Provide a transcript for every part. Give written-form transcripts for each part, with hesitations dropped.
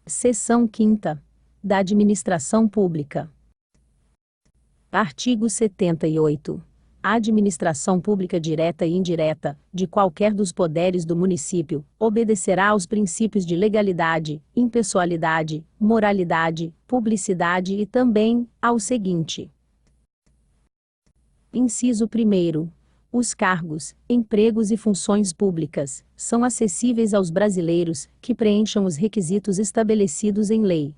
Seção 5ª. Da Administração Pública. Artigo 78. A administração pública direta e indireta, de qualquer dos poderes do município, obedecerá aos princípios de legalidade, impessoalidade, moralidade, publicidade e também, ao seguinte. Inciso 1º. Os cargos, empregos e funções públicas são acessíveis aos brasileiros que preencham os requisitos estabelecidos em lei.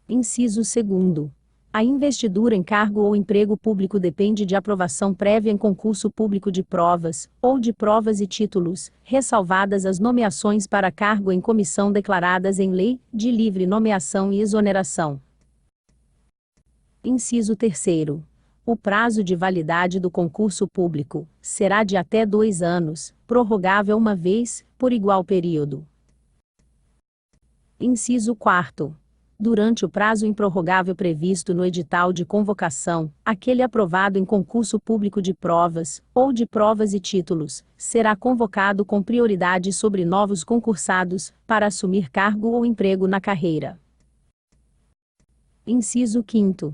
Inciso 2º. A investidura em cargo ou emprego público depende de aprovação prévia em concurso público de provas, ou de provas e títulos, ressalvadas as nomeações para cargo em comissão declaradas em lei, de livre nomeação e exoneração. Inciso 3º. O prazo de validade do concurso público será de até 2 anos, prorrogável uma vez, por igual período. Inciso 4º. Durante o prazo improrrogável previsto no edital de convocação, aquele aprovado em concurso público de provas, ou de provas e títulos, será convocado com prioridade sobre novos concursados, para assumir cargo ou emprego na carreira. Inciso 5º.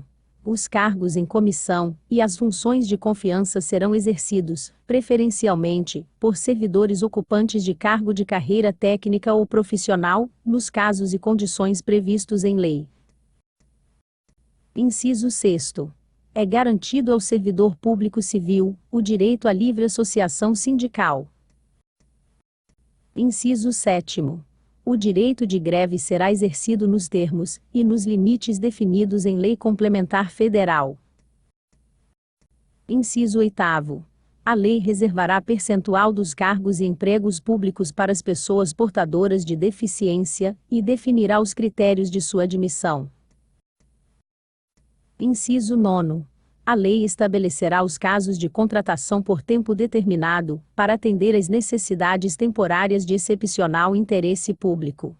Os cargos em comissão e as funções de confiança serão exercidos, preferencialmente, por servidores ocupantes de cargo de carreira técnica ou profissional, nos casos e condições previstos em lei. Inciso 6º. É garantido ao servidor público civil o direito à livre associação sindical. Inciso 7º. O direito de greve será exercido nos termos e nos limites definidos em lei complementar federal. Inciso 8º. A lei reservará percentual dos cargos e empregos públicos para as pessoas portadoras de deficiência e definirá os critérios de sua admissão. Inciso 9º. A lei estabelecerá os casos de contratação por tempo determinado, para atender às necessidades temporárias de excepcional interesse público.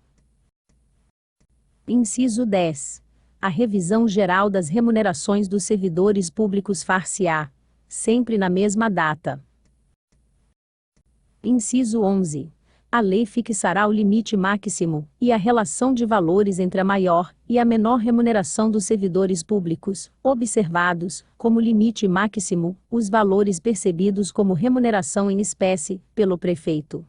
Inciso 10. A revisão geral das remunerações dos servidores públicos far-se-á, sempre na mesma data. Inciso 11. A lei fixará o limite máximo e a relação de valores entre a maior e a menor remuneração dos servidores públicos, observados, como limite máximo, os valores percebidos como remuneração em espécie, pelo prefeito.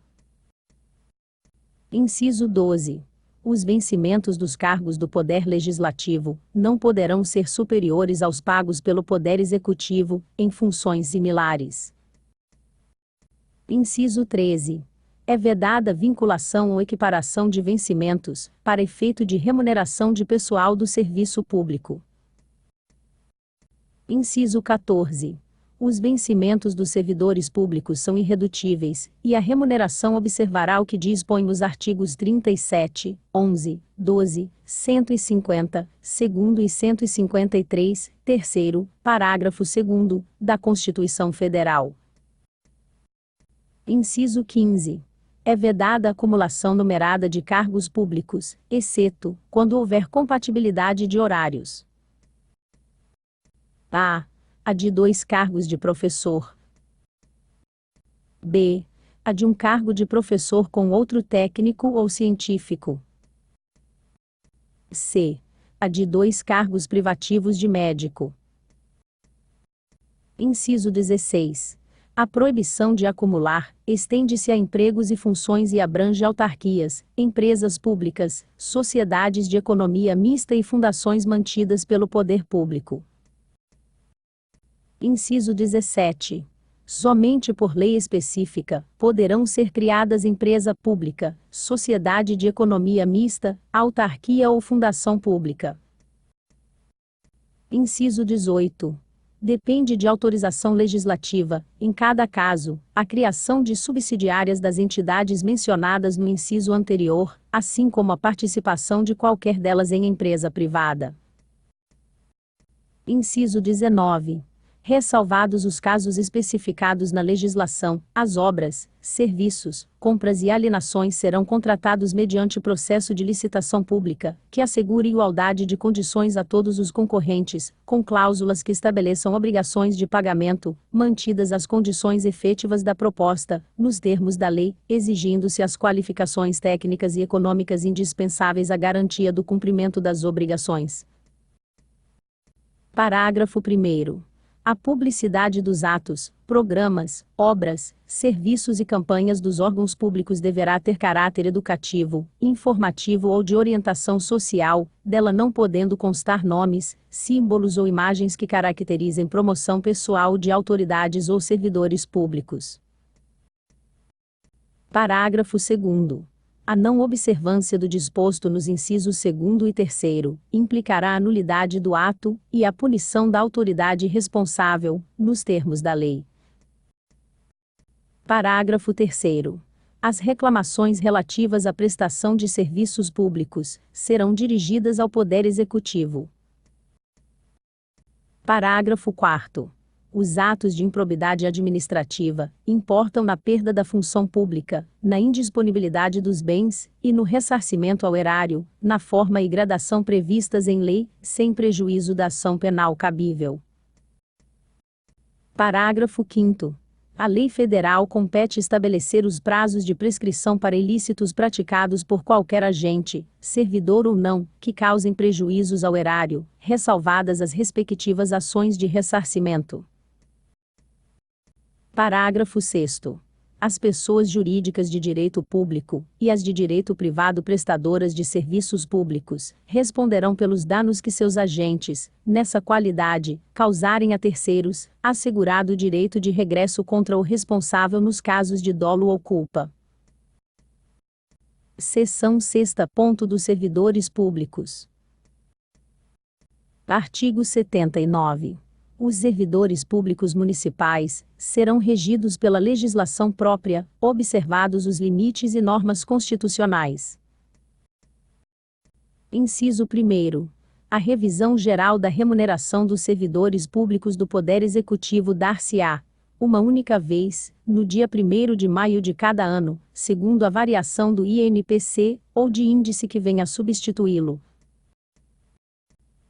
Inciso 12. Os vencimentos dos cargos do Poder Legislativo não poderão ser superiores aos pagos pelo Poder Executivo, em funções similares. Inciso 13. É vedada vinculação ou equiparação de vencimentos, para efeito de remuneração de pessoal do serviço público. Inciso 14. Os vencimentos dos servidores públicos são irredutíveis, e a remuneração observará o que dispõem os artigos 37, 11, 12, 150, 2º e 153, 3º, parágrafo 2º, da Constituição Federal. Inciso 15. É vedada a acumulação numerada de cargos públicos, exceto quando houver compatibilidade de horários. A. A de 2 cargos de professor. B. A de um cargo de professor com outro técnico ou científico. C. A de 2 cargos privativos de médico. Inciso 16. A proibição de acumular estende-se a empregos e funções e abrange autarquias, empresas públicas, sociedades de economia mista e fundações mantidas pelo poder público. Inciso 17. Somente por lei específica poderão ser criadas empresa pública, sociedade de economia mista, autarquia ou fundação pública. Inciso 18. Depende de autorização legislativa, em cada caso, a criação de subsidiárias das entidades mencionadas no inciso anterior, assim como a participação de qualquer delas em empresa privada. Inciso 19. ressalvados os casos especificados na legislação, as obras, serviços, compras e alienações serão contratados mediante processo de licitação pública, que assegure igualdade de condições a todos os concorrentes, com cláusulas que estabeleçam obrigações de pagamento, mantidas as condições efetivas da proposta, nos termos da lei, exigindo-se as qualificações técnicas e econômicas indispensáveis à garantia do cumprimento das obrigações. Parágrafo 1º. A publicidade dos atos, programas, obras, serviços e campanhas dos órgãos públicos deverá ter caráter educativo, informativo ou de orientação social, dela não podendo constar nomes, símbolos ou imagens que caracterizem promoção pessoal de autoridades ou servidores públicos. Parágrafo 2º. A não observância do disposto nos incisos 2º e 3º implicará a nulidade do ato e a punição da autoridade responsável, nos termos da lei. Parágrafo 3º. As reclamações relativas à prestação de serviços públicos serão dirigidas ao Poder Executivo. Parágrafo 4º. Os atos de improbidade administrativa importam na perda da função pública, na indisponibilidade dos bens e no ressarcimento ao erário, na forma e gradação previstas em lei, sem prejuízo da ação penal cabível. Parágrafo 5º. A lei federal compete estabelecer os prazos de prescrição para ilícitos praticados por qualquer agente, servidor ou não, que causem prejuízos ao erário, ressalvadas as respectivas ações de ressarcimento. Parágrafo 6º. As pessoas jurídicas de direito público, e as de direito privado prestadoras de serviços públicos, responderão pelos danos que seus agentes, nessa qualidade, causarem a terceiros, assegurado o direito de regresso contra o responsável nos casos de dolo ou culpa. Seção 6ª. Ponto dos servidores públicos. Artigo 79. Os servidores públicos municipais serão regidos pela legislação própria, observados os limites e normas constitucionais. Inciso 1º. A revisão geral da remuneração dos servidores públicos do Poder Executivo dar-se-á, uma única vez, no dia 1º de maio de cada ano, segundo a variação do INPC, ou de índice que venha a substituí-lo.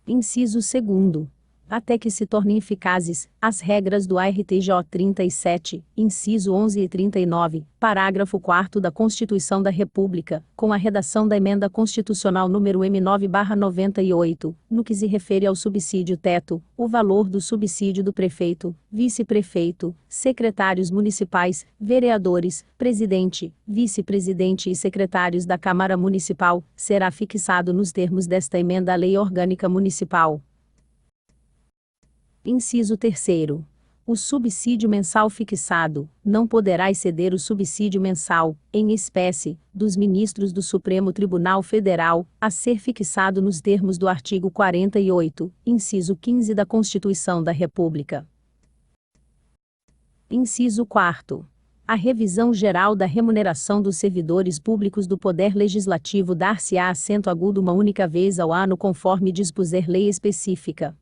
Inciso 2º. Até que se tornem eficazes as regras do ARTJ 37, inciso 11 e 39, parágrafo 4º da Constituição da República, com a redação da Emenda Constitucional número M9/98, no que se refere ao subsídio-teto, o valor do subsídio do prefeito, vice-prefeito, secretários municipais, vereadores, presidente, vice-presidente e secretários da Câmara Municipal, será fixado nos termos desta emenda à Lei Orgânica Municipal. Inciso 3º. O subsídio mensal fixado não poderá exceder o subsídio mensal, em espécie, dos ministros do Supremo Tribunal Federal, a ser fixado nos termos do artigo 48, inciso 15 da Constituição da República. Inciso 4º. A revisão geral da remuneração dos servidores públicos do Poder Legislativo dar-se-á assento agudo uma única vez ao ano conforme dispuser lei específica.